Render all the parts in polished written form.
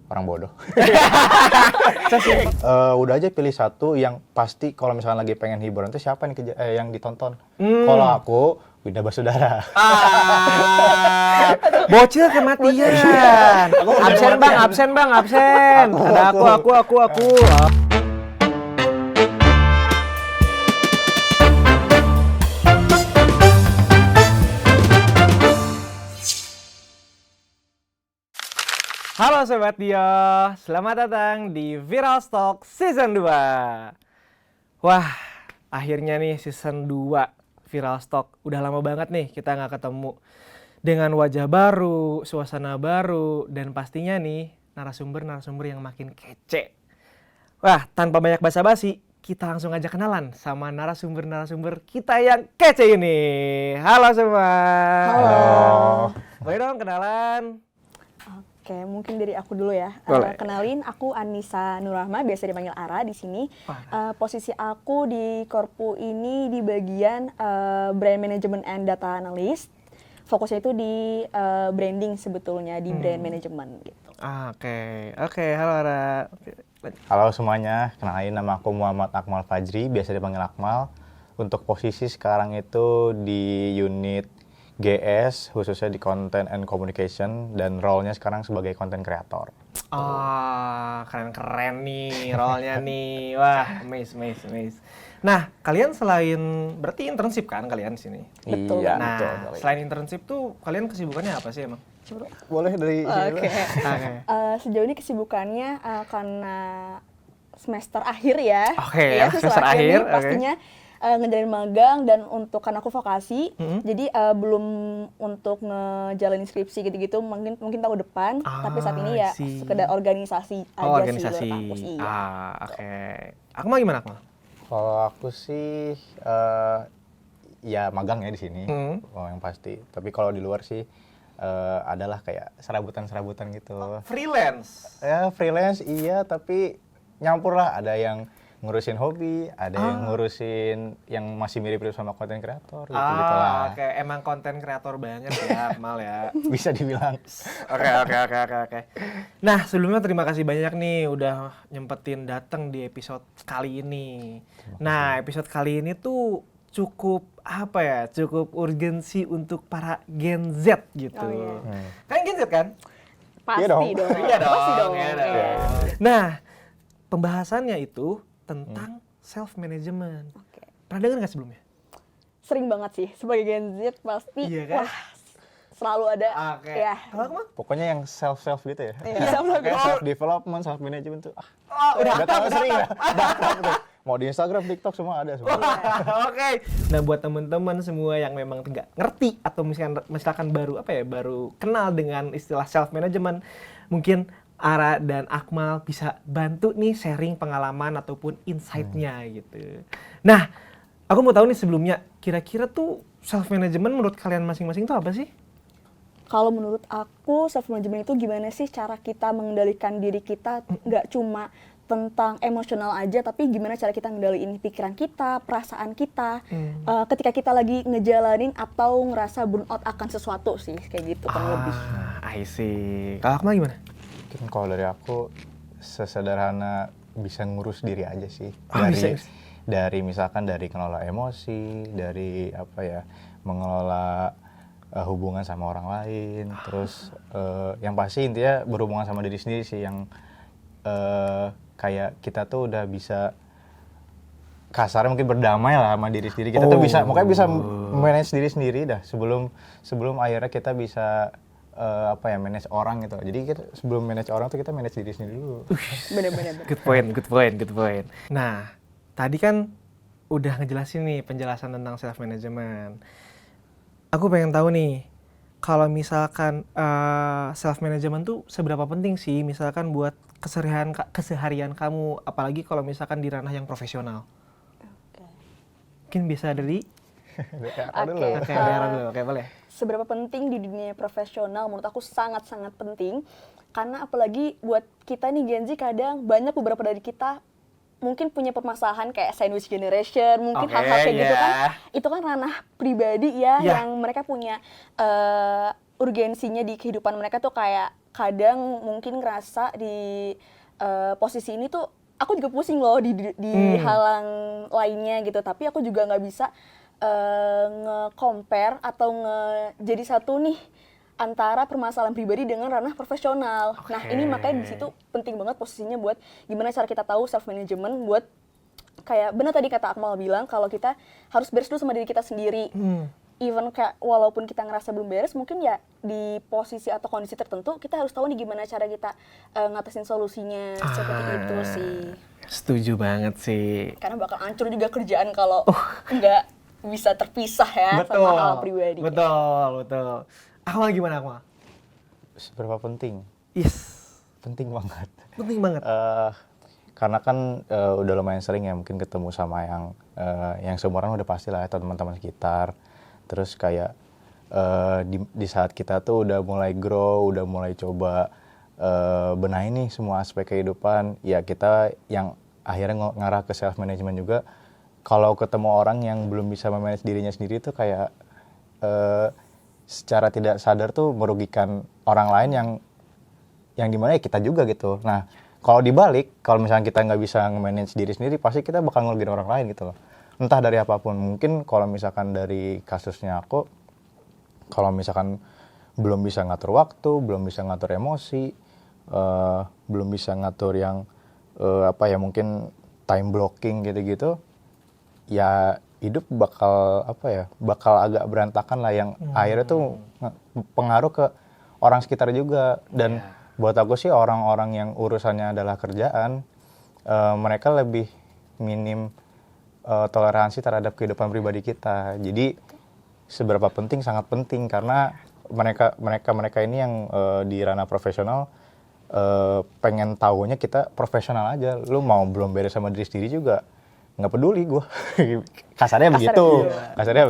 orang bodoh. Udah aja pilih satu yang pasti kalau misalnya lagi pengen hiburan tuh siapa nih yang ditonton. Kalau aku Winda Basudara. Bocil kematian. Absen bang. Ada aku. Halo Sobat Dio, selamat datang di Viral Stock Season 2. Wah, akhirnya nih Season 2 Viral Stock. Udah lama banget nih kita nggak ketemu. Dengan wajah baru, suasana baru, dan pastinya nih narasumber-narasumber yang makin kece. Wah, tanpa banyak basa-basi, kita langsung aja kenalan sama narasumber-narasumber kita yang kece ini. Halo semua. Halo. Boleh dong kenalan? Oke, mungkin dari aku dulu ya. Kenalin, aku Anissa Nurrahma, biasa dipanggil Ara di sini. Posisi aku di Korpu ini di bagian Brand Management and Data Analyst. Fokusnya itu di branding sebetulnya, di brand management gitu. Oke, halo Ara. Halo semuanya, kenalin nama aku Muhammad Akmal Fajri, biasa dipanggil Akmal. Untuk posisi sekarang itu di unit GS, khususnya di Content and Communication, dan role-nya sekarang sebagai content creator. Keren nih role-nya nih. Wah, amazed. Nah, kalian selain, berarti internship kan kalian di sini? Betul. Iya, Nah, betul. selain internship tuh kalian kesibukannya apa sih emang? Boleh dari Oke. Sejauh ini kesibukannya karena semester akhir ya. Oke, Ya, semester akhir, nih, oke. pastinya ngejalanin magang, dan untuk karena aku vokasi, jadi belum untuk ngejalanin skripsi gitu-gitu, mungkin tahun depan. Tapi saat ini ya sekedar organisasi aja organisasi. sih luar kampus. Iya. Oke. Akmal gimana Akmal? Kalau aku sih ya magang ya di sini, yang pasti. Tapi kalau di luar sih adalah kayak serabutan gitu. Freelance. Ya freelance iya, tapi nyampur lah. Ada yang ngurusin hobi, ada yang ngurusin yang masih mirip sama konten kreator gitu lah. Oke, emang konten kreator banget ya Akmal ya. Bisa dibilang. Oke. Nah, sebelumnya terima kasih banyak nih udah nyempetin datang di episode kali ini. Nah, episode kali ini tuh cukup urgensi untuk para Gen Z gitu. Oh, iya. Kalian Gen Z kan? Pasti Iya dong. dong. Iya dong. Pasti dong. Iya dong. Iya. Nah, pembahasannya itu tentang self management. Oke. Pernah dengar nggak sebelumnya? Sering banget sih sebagai Gen Z pasti. Iya kan? Wah, selalu ada. Oke. Ya. Kalau Akmal? Pokoknya yang self gitu ya. Iya. Self development, self management tuh. Udah tahu sering ya. Mau di Instagram, TikTok semua ada semua. Oke. Nah, buat teman-teman semua yang memang nggak ngerti atau misalkan baru kenal dengan istilah self management, mungkin Ara dan Akmal bisa bantu nih sharing pengalaman ataupun insight-nya gitu. Nah, aku mau tahu nih sebelumnya, kira-kira tuh self management menurut kalian masing-masing tuh apa sih? Kalau menurut aku, self management itu gimana sih cara kita mengendalikan diri kita, nggak cuma tentang emosional aja, tapi gimana cara kita ngendaliin pikiran kita, perasaan kita, ketika kita lagi ngejalanin atau ngerasa burnout akan sesuatu sih, kayak gitu kurang lebih. I see. Kalau Akmal gimana? Mungkin kalau dari aku sesederhana bisa ngurus diri aja sih. Dari misalkan dari mengelola emosi, dari mengelola hubungan sama orang lain, terus yang pasti intinya berhubungan sama diri sendiri sih, yang kayak kita tuh udah bisa kasarnya mungkin berdamai lah sama diri sendiri. Kita tuh bisa manage diri sendiri dah sebelum akhirnya kita bisa manage orang gitu. Jadi kita sebelum manage orang tuh kita manage diri sendiri dulu. Bener-bener. Good point. Nah, tadi kan udah ngejelasin nih penjelasan tentang self management. Aku pengen tahu nih, kalau misalkan self management tuh seberapa penting sih misalkan buat keseharian kamu, apalagi kalau misalkan di ranah yang profesional. Mungkin bisa dari Oke, boleh. Seberapa penting di dunia profesional menurut aku sangat-sangat penting, karena apalagi buat kita nih Gen Z, kadang banyak beberapa dari kita mungkin punya permasalahan kayak sandwich generation, mungkin hal-hal kayak gitu kan, itu kan ranah pribadi ya, yang mereka punya urgensinya di kehidupan mereka tuh kayak kadang mungkin ngerasa di posisi ini tuh aku juga pusing loh di halang lainnya gitu, tapi aku juga nggak bisa nge-compare atau jadi satu nih antara permasalahan pribadi dengan ranah profesional. Nah, ini makanya di situ penting banget posisinya buat gimana cara kita tahu self management buat kayak benar tadi kata Akmal bilang kalau kita harus beres dulu sama diri kita sendiri. Even kayak walaupun kita ngerasa belum beres, mungkin ya di posisi atau kondisi tertentu kita harus tahu nih gimana cara kita ngatasin solusinya seperti itu sih. Setuju banget sih. Karena bakal hancur juga kerjaan kalau nggak bisa terpisah ya sama hal pribadi. Betul. Akmal gimana Akmal? Seberapa penting? Yes. Penting banget. Penting banget. Karena kan udah lumayan sering ya mungkin ketemu sama yang seumuran udah pasti lah ya teman-teman sekitar. Terus kayak di saat kita tuh udah mulai grow, udah mulai coba benahi nih semua aspek kehidupan, ya kita yang akhirnya ngarah ke self management juga. Kalau ketemu orang yang belum bisa memanage dirinya sendiri tuh kayak secara tidak sadar tuh merugikan orang lain yang dimana ya kita juga gitu. Nah, kalau dibalik, kalau misalnya kita nggak bisa nge-manage diri sendiri, pasti kita bakal ngerugiin orang lain gitu loh. Entah dari apapun. Mungkin kalau misalkan dari kasusnya aku, kalau misalkan belum bisa ngatur waktu, belum bisa ngatur emosi, belum bisa ngatur yang mungkin time blocking gitu-gitu, ya hidup bakal agak berantakan lah, yang akhirnya tuh pengaruh ke orang sekitar juga. Dan buat aku sih orang-orang yang urusannya adalah kerjaan, mereka lebih minim toleransi terhadap kehidupan pribadi kita. Jadi seberapa penting, sangat penting, karena mereka ini yang di ranah profesional pengen tahunya kita profesional aja. Lu mau belum beres sama diri sendiri juga nggak peduli gue. Kasarnya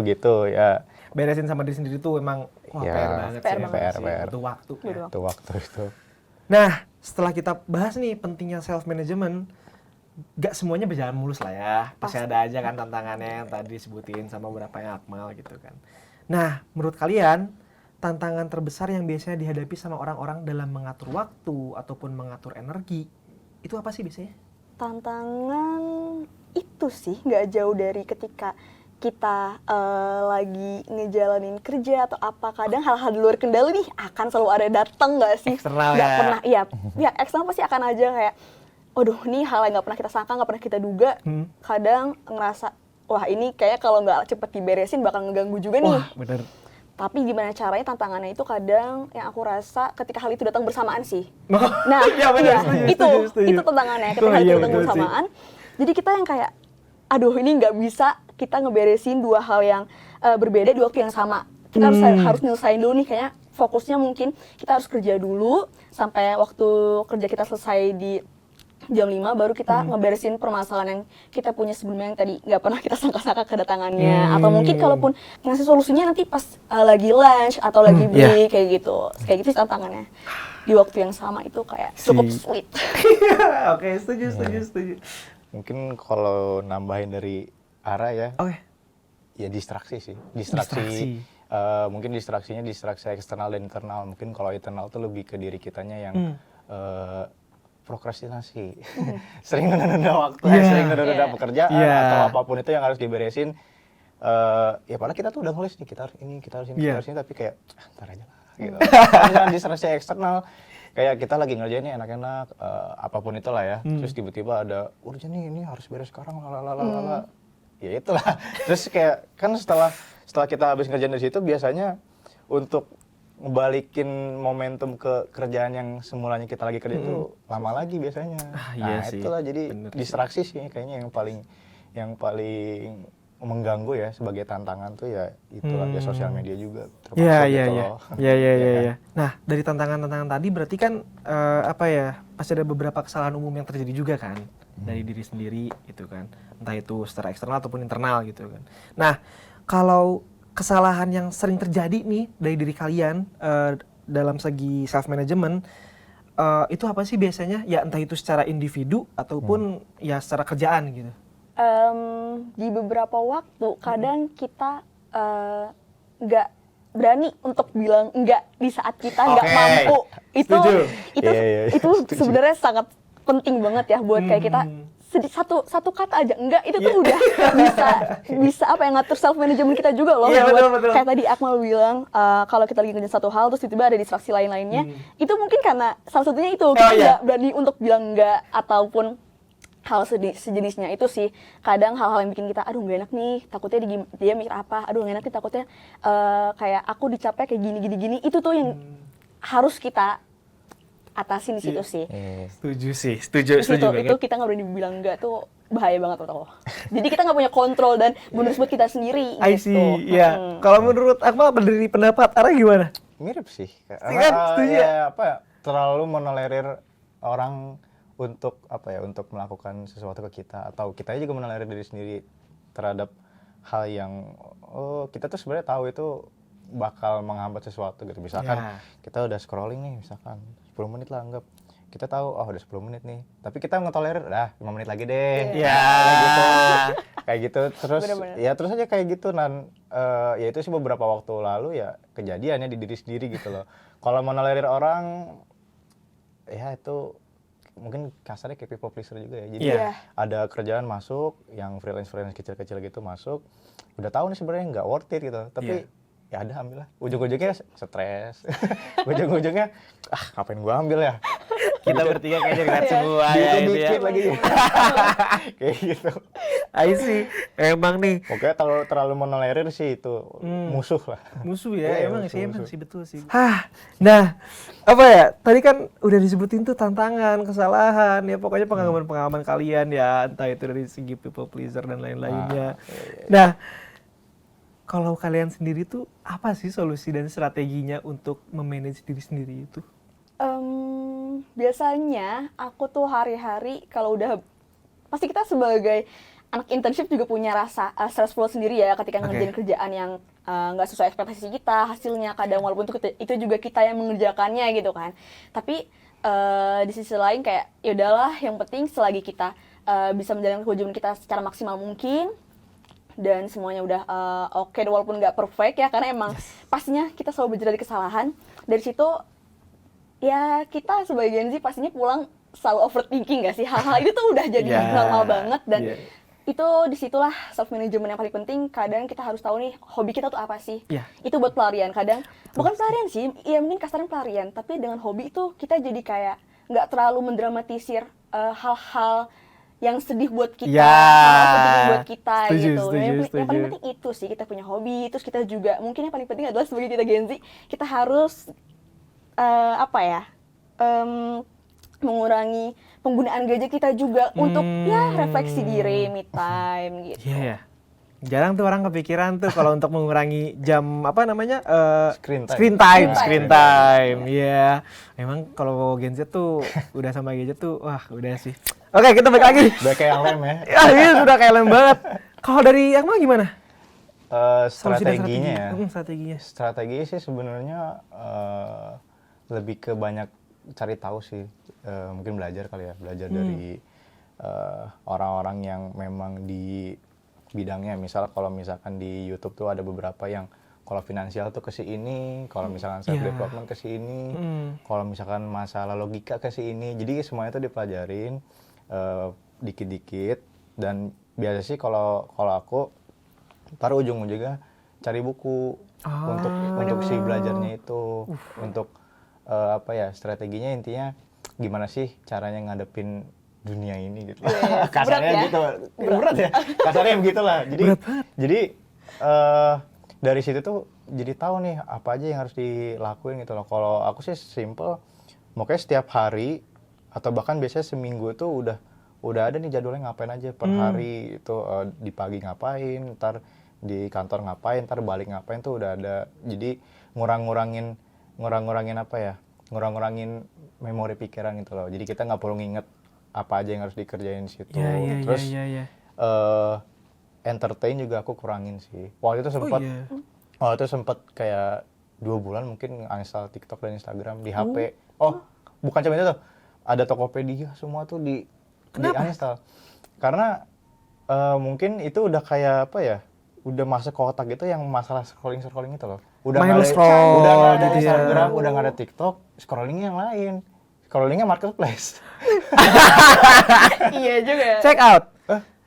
begitu ya. Beresin sama diri sendiri tuh emang PR banget sih. PR. Butuh waktu. Itu waktu itu. Nah, setelah kita bahas nih pentingnya self management, gak semuanya berjalan mulus lah ya. Pasti ada aja kan tantangannya yang tadi disebutin sama beberapa yang Akmal gitu kan. Nah, menurut kalian tantangan terbesar yang biasanya dihadapi sama orang-orang dalam mengatur waktu ataupun mengatur energi itu apa sih biasanya? Tantangan itu sih nggak jauh dari ketika kita lagi ngejalanin kerja atau apa, kadang hal-hal di luar kendali nih akan selalu ada datang nggak sih? Eksternal nggak pernah, ya eksternal pasti akan aja kayak, aduh nih hal yang nggak pernah kita sangka, nggak pernah kita duga. Kadang ngerasa, wah ini kayaknya kalau nggak cepet diberesin bakal ngeganggu juga nih. Wah, bener. Tapi gimana caranya, tantangannya itu kadang yang aku rasa ketika hal itu datang bersamaan sih. Nah, itu tantangannya ketika hal itu datang bersamaan. Jadi kita yang kayak, aduh ini nggak bisa kita ngeberesin dua hal yang berbeda di waktu yang sama. Kita harus nyelesain dulu nih, kayaknya fokusnya mungkin kita harus kerja dulu sampai waktu kerja kita selesai di jam 5, baru kita ngeberesin permasalahan yang kita punya sebelumnya yang tadi nggak pernah kita sangka-sangka kedatangannya. Atau mungkin kalaupun ngasih solusinya nanti pas lagi lunch atau lagi break kayak gitu. Kayak gitu sih tantangannya. Di waktu yang sama itu kayak cukup sulit. Oke, setuju. Mungkin kalau nambahin dari Ara ya, ya distraksi sih. Distraksi. Mungkin distraksinya distraksi eksternal dan internal. Mungkin kalau internal tuh lebih ke diri kitanya yang prokrastinasi, sering nunda-nunda waktu, sering nunda-nunda pekerjaan atau apapun itu yang harus diberesin. Ya padahal kita tuh udah nulis nih, kita harus ini, kita harus ini, tapi kayak ntar aja lah gitu. Jangan distraksi eksternal, kayak kita lagi ngerjainnya enak-enak, apapun itulah ya, terus tiba-tiba ada urgent nih, ini harus beres sekarang, ya itulah. Terus kayak kan setelah kita habis ngerjain dari situ, biasanya untuk ngebalikin momentum ke kerjaan yang semulanya kita lagi kerja itu lama lagi biasanya. Itulah, jadi distraksi sih kayaknya yang paling mengganggu ya sebagai tantangan tuh ya itulah ya, sosial media juga termasuk loh. Iya. Nah, dari tantangan-tantangan tadi berarti kan pasti ada beberapa kesalahan umum yang terjadi juga kan dari diri sendiri gitu kan. Entah itu secara eksternal ataupun internal gitu kan. Nah, kalau kesalahan yang sering terjadi nih dari diri kalian dalam segi self management itu apa sih biasanya? Ya entah itu secara individu ataupun ya secara kerjaan gitu. Di beberapa waktu kadang kita nggak berani untuk bilang enggak di saat kita nggak Oke. mampu. Setuju. Itu sebenarnya sangat penting banget ya buat kayak kita satu kata aja enggak itu tuh udah bisa apa yang ngatur self management kita juga loh. Iya, Buat betul. kayak tadi Akmal bilang kalau kita lagi ngerjain satu hal terus tiba-tiba ada distraksi lain-lainnya, itu mungkin karena salah satunya itu kita nggak berani untuk bilang enggak ataupun hal sejenisnya itu sih. Kadang hal-hal yang bikin kita aduh gak enak nih, takutnya dia mikir apa, aduh gak enak nih takutnya kayak aku dicapnya kayak gini itu tuh yang harus kita atasin di situ sih. Setuju sih, setuju Itu banget. kita nggak berani bilang enggak tuh bahaya banget menurut aku. Jadi kita nggak punya kontrol dan bonus buat kita sendiri. I gitu. see, ya. Kalau menurut Akmal dari pendapat Ara gimana? Mirip sih. Kan, setuju ya, apa ya, terlalu menolerir orang untuk apa ya, untuk melakukan sesuatu ke kita, atau kita juga meneleri diri sendiri terhadap hal yang kita tuh sebenarnya tahu itu bakal menghambat sesuatu gitu. Misalkan kita udah scrolling nih, misalkan 10 menit lah anggap. Kita tahu udah 10 menit nih, tapi kita ngetolerir 5 menit lagi deh. Kayak gitu. Kayak gitu terus. Bener-bener. Ya terus aja kayak gitu, dan ya itu sih beberapa waktu lalu ya kejadiannya di diri sendiri gitu loh. Kalau meneleri orang ya itu mungkin kasarnya kayak people pleaser juga ya. Jadi ada kerjaan masuk yang freelance kecil-kecil gitu masuk, udah tahu nih sebenarnya nggak worth it gitu, tapi ya ada ambil lah. Ujung-ujungnya stres. Ujung-ujungnya ngapain gua ambil ya? Kita bertiga kayaknya dekat semua ya itu ya. Dikit lagi. Kayak gitu. I see. Emang nih Pokoknya terlalu menolerir sih itu musuh lah. musuh ya, Iya, emang musuh. sih betul sih. Nah, apa ya? Tadi kan udah disebutin tuh tantangan, kesalahan, ya pokoknya pengalaman-pengalaman kalian ya, entah itu dari segi people pleaser dan lain-lainnya. Nah, kalau kalian sendiri tuh apa sih solusi dan strateginya untuk memanage diri sendiri itu? Biasanya aku tuh hari-hari kalau udah pasti kita sebagai anak internship juga punya rasa stressful sendiri ya ketika ngerjain kerjaan yang nggak sesuai ekspektasi kita hasilnya, kadang walaupun itu juga kita yang mengerjakannya gitu kan. Tapi di sisi lain kayak ya udahlah, yang penting selagi kita bisa menjalankan kewajiban kita secara maksimal mungkin dan semuanya udah oke, walaupun nggak perfect ya, karena emang pastinya kita selalu belajar dari kesalahan. Dari situ ya kita sebagai Gen Z pastinya pulang selalu overthinking gak sih, hal-hal itu tuh udah jadi normal banget, dan itu disitulah self management yang paling penting. Kadang kita harus tahu nih hobi kita tuh apa sih. Itu buat pelarian. Kadang bukan pelarian sih, ya mungkin kasarnya pelarian, tapi dengan hobi itu kita jadi kayak nggak terlalu mendramatisir hal-hal yang sedih buat kita, hal penting buat kita gitu. Yang paling penting itu sih, kita punya hobi. Terus kita juga mungkin yang paling penting adalah sebagai kita Gen Z, kita harus mengurangi penggunaan gadget kita juga untuk ya refleksi diri, me time gitu. Iya. Jarang tuh orang kepikiran tuh kalau untuk mengurangi jam screen time. Iya. Memang kalau Gen Z tuh udah sama gadget tuh udah sih. Oke, kita balik lagi. Udah kayak yang lem ya. Iya, sudah kayak lem banget. Kalau dari Akmal gimana? Strateginya ya. Strateginya sih sebenarnya lebih ke banyak cari tahu sih, mungkin belajar kali ya, belajar dari orang-orang yang memang di bidangnya. Misal kalau misalkan di YouTube tuh ada beberapa yang kalau finansial tuh ke si ini, kalau misalkan self development ke si ini, kalau misalkan masalah logika ke si ini. Jadi semuanya tuh dipelajarin dikit-dikit, dan biasa sih kalau aku ntar ujung-ujungnya cari buku untuk si belajarnya itu, untuk strateginya intinya gimana sih caranya ngadepin dunia ini gitu. Kasarnya gitu. Berat ya? Kasarnya begitu lah. Jadi dari situ tuh jadi tahu nih apa aja yang harus dilakuin gitu loh. Kalau aku sih simple, makanya setiap hari atau bahkan biasanya seminggu tuh udah ada nih jadwalnya ngapain aja per hari itu, di pagi ngapain, ntar di kantor ngapain, ntar balik ngapain tuh udah ada. Jadi ngurangin memori pikiran gitu loh. Jadi kita nggak perlu nginget apa aja yang harus dikerjain di situ. Terus entertain juga aku kurangin sih. Waktu itu sempat kayak 2 bulan mungkin uninstall TikTok dan Instagram di HP. Bukan cuma itu tuh, ada Tokopedia semua tuh di uninstall. Karena mungkin itu udah kayak udah masuk ke otak gitu yang masalah scrolling itu loh. Main scroll udah nggak ada gitu ya. Instagram, udah nggak ada TikTok, scrollingnya yang lain. Scrollingnya marketplace. Iya juga ya. Check out.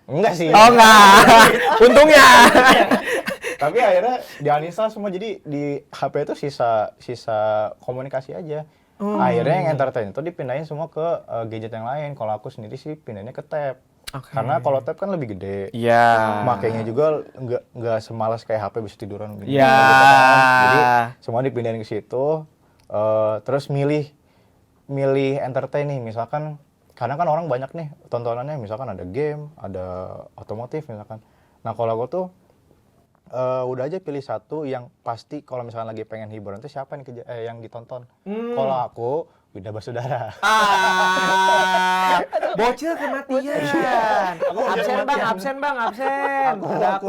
Enggak sih. Oh enggak. Untungnya. Tapi akhirnya di-uninstall semua, jadi di HP itu sisa komunikasi aja. Akhirnya yang entertain itu dipindahin semua ke gadget yang lain. Kalau aku sendiri sih pindahnya ke tab. Oke. Karena kalau tab kan lebih gede. Iya. Makainya juga nggak semalas kayak HP bisa tiduran gitu. Iya. Gitu kan. Jadi semua dipindahin ke situ. Terus milih entertain nih, misalkan karena kan orang banyak nih tontonannya, misalkan ada game, ada otomotif misalkan. Nah kalau aku tuh udah aja pilih satu yang pasti kalau misalkan lagi pengen hiburan tuh siapa nih yang ditonton. Kalau aku Bida Basudara. Bocil kematian. Absen bang. Ada aku.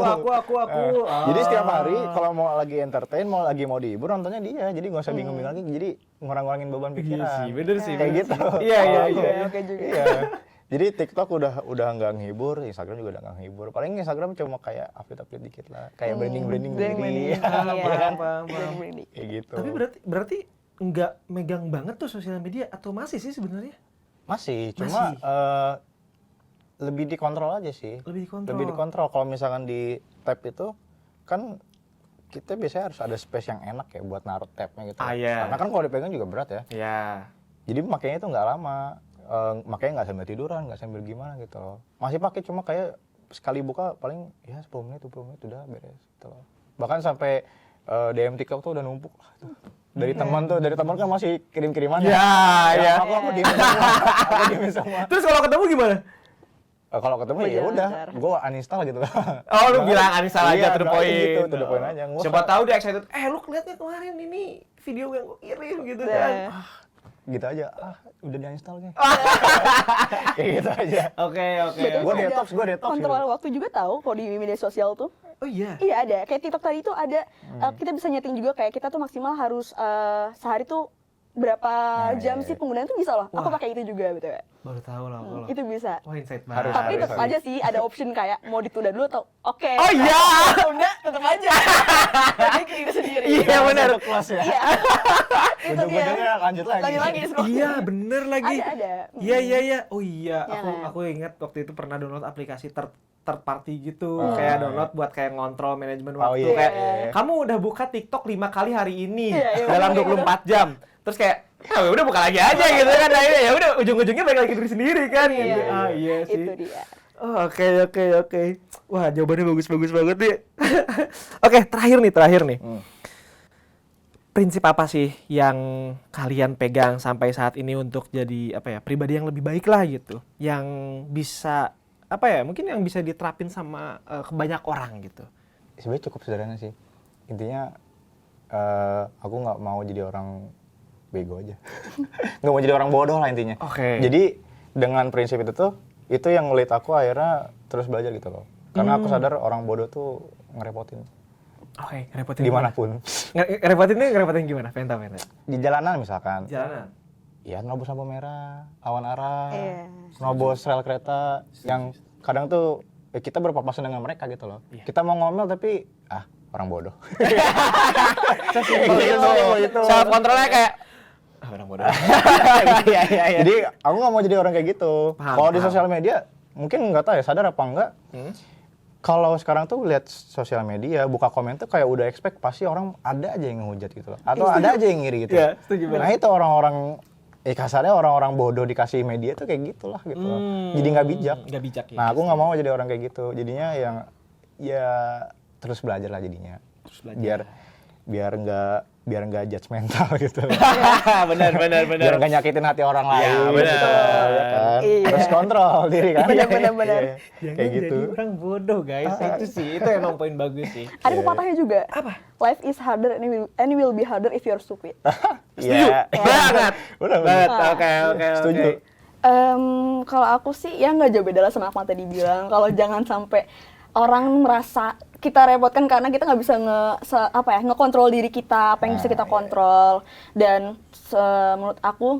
Jadi setiap hari kalau mau lagi entertain, mau dihibur, nontonnya dia. Jadi nggak usah bingung lagi. Jadi ngurangin beban pikiran. Iya sih, bener sih. Kayak gitu. Iya. Oke juga. Iya. Jadi TikTok udah nggak ngehibur, Instagram juga udah nggak ngehibur. Paling Instagram cuma kayak update dikit lah, kayak branding diri. Iya kan. Paham. Kayak gitu. Tapi berarti nggak megang banget tuh sosial media atau masih sih sebenarnya? Masih, cuma lebih dikontrol aja sih. Lebih dikontrol. Kalau misalkan di tab itu kan kita biasanya harus ada space yang enak ya buat naruh tabnya gitu. Iya. Karena kan kalau dipegang juga berat ya. Iya. Jadi makanya itu nggak lama. Makanya nggak sambil tiduran, nggak sambil gimana gitu loh. Masih pakai cuma kayak sekali buka paling ya 10 menit udah beres gitu loh. Bahkan sampai DM TikTok tuh udah numpuk lah tuh. Dari teman kan masih kirim-kiriman. Iya. Aku diemin semua. Terus kalau ketemu gimana? Kalau ketemu ya udah, gue uninstall gitu lah. Oh, lu bilang uninstall aja, to the point. Gitu, to the point aja. Siapa tahu dia excited. Lu lihatnya kemarin ini video yang gue kirim gitu kan. Gitu aja, udah di-uninstall nih. Kayak gitu aja. Oke. Gue detox. Kontrol waktu juga tahu kalau di media sosial tuh. Oh iya. Iya ada. Kayak TikTok tadi tuh ada. Kita bisa nyeting juga kayak kita tuh maksimal harus sehari tuh berapa jam sih penggunaan tuh bisa loh. Aku pakai itu juga betul ya. Baru tahu lah aku. Itu bisa. Wah, insight banget. Tapi tetap aja sih ada option kayak mau ditunda dulu atau oke. Oh iya. Udah tetap aja. Jadi ke diri sendiri. Iya benar. Kelas ya. Iya. Itu dia. Ujung-ujungnya lanjut lagi. Iya, bener lagi. Ada. Iya. Oh iya, Ya, aku ingat waktu itu pernah download aplikasi third party gitu. Kayak download buat kayak ngontrol manajemen waktu. Iya. Kayak kamu udah buka TikTok 5 kali hari ini Iya, dalam 24 jam. Terus kayak udah buka lagi aja gitu kan. Akhirnya ya udah ujung-ujungnya balik lagi ke diri sendiri kan gitu. Iya sih. Itu dia. Oh, oke. Wah, jawabannya bagus banget nih. Oke, terakhir nih. Prinsip apa sih yang kalian pegang sampai saat ini untuk jadi pribadi yang lebih baik lah gitu, yang bisa mungkin yang bisa diterapin sama banyak orang gitu? Sebenarnya cukup sederhana sih. Intinya aku nggak mau jadi orang bego aja. Nggak mau jadi orang bodoh lah intinya. Oke. Jadi dengan prinsip itu yang ngelit aku akhirnya terus belajar gitu loh. Karena aku sadar orang bodoh tuh ngerepotin. Oke, ngerepotin dimanapun. Ngerepotin gimana? Pengen tahu. Di jalanan misalkan. Jalanan. Iya, nerobos lampu merah, lawan arah, nerobos rel kereta, yang kadang tuh kita berpapasan dengan mereka gitu loh. Iya. Kita mau ngomel tapi orang bodoh. Gitu. Self kontrolnya kayak orang bodoh. Iya. Jadi aku nggak mau jadi orang kayak gitu. Kalau di paham. sosial media mungkin nggak tahu ya, sadar apa enggak. Kalau sekarang tuh lihat sosial media, buka komen tuh kayak udah expect pasti orang ada aja yang ngehujat gitu loh. Atau ada aja yang ngiri gitu. Iya, setuju banget. Nah itu orang-orang kasarnya orang-orang bodoh dikasih media tuh kayak gitulah gitu loh. Jadi nggak bijak. Nggak bijak ya. Nah aku nggak mau jadi orang kayak gitu. Jadinya yang ya terus belajar lah jadinya. Terus belajar. Biar nggak judgmental gitu. Benar. Biar nggak nyakitin hati orang lain. Ya, benar. Gitu, ya kan? Iya. Terus kontrol diri kan. Benar. Iya, kayak gitu. Jadi orang bodoh guys. Itu emang poin bagus sih. Ada pepatahnya juga. Apa? Life is harder and it will be harder if you're stupid. Iya. Banget. Udah. Oke. Setuju. Kalau aku sih ya nggak jauh beda lah sama apa yang tadi bilang. Kalau jangan sampai orang merasa kita repotkan karena kita nggak bisa ngekontrol diri kita, apa yang bisa kita kontrol. Dan menurut aku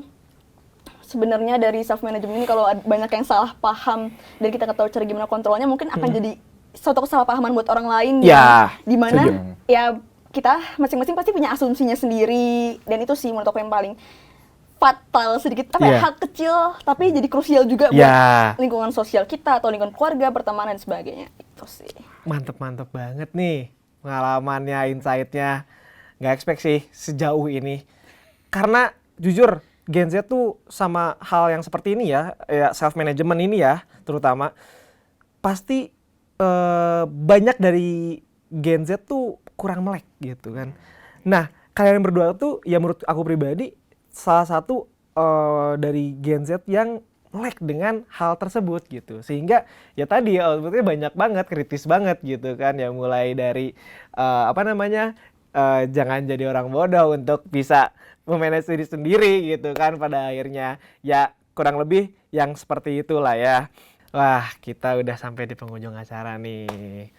sebenarnya dari self management ini kalau banyak yang salah paham dan kita nggak tahu cara gimana kontrolnya, mungkin akan jadi suatu kesalahpahaman buat orang lain. Ya, di mana ya kita masing-masing pasti punya asumsinya sendiri, dan itu sih menurut aku yang paling fatal sedikit hal kecil tapi jadi krusial juga buat lingkungan sosial kita atau lingkungan keluarga, pertemanan dan sebagainya. Itu sih. Mantep banget nih pengalamannya, insight-nya. Nggak expect sih sejauh ini. Karena jujur Gen Z tuh sama hal yang seperti ini ya self management ini ya terutama pasti banyak dari Gen Z tuh kurang melek gitu kan. Nah, kalian berdua tuh ya menurut aku pribadi salah satu dari Gen Z yang melek dengan hal tersebut gitu. Sehingga ya tadi outputnya banyak banget, kritis banget gitu kan. Ya mulai dari jangan jadi orang bodoh untuk bisa memanage diri sendiri gitu kan pada akhirnya. Ya kurang lebih yang seperti itulah ya. Wah, kita udah sampai di penghujung acara nih.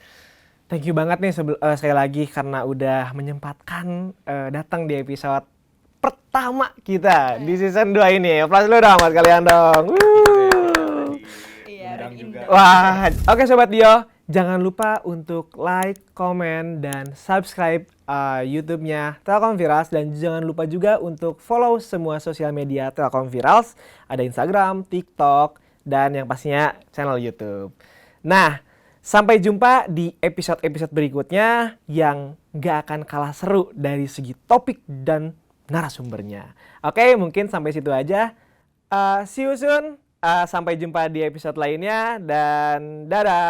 Thank you banget nih sekali lagi karena udah menyempatkan datang di episode pertama kita di season 2 ini. Aplaus dulu dong buat kalian dong. Wah, oke Sobat Dio, jangan lupa untuk like, komen, dan subscribe YouTube-nya Telkom Virals, dan jangan lupa juga untuk follow semua sosial media Telkom Virals, ada Instagram, TikTok, dan yang pastinya channel YouTube. Nah, sampai jumpa di episode-episode berikutnya yang gak akan kalah seru dari segi topik dan narasumbernya. Oke, mungkin sampai situ aja. See you soon. Sampai jumpa di episode lainnya dan dadah.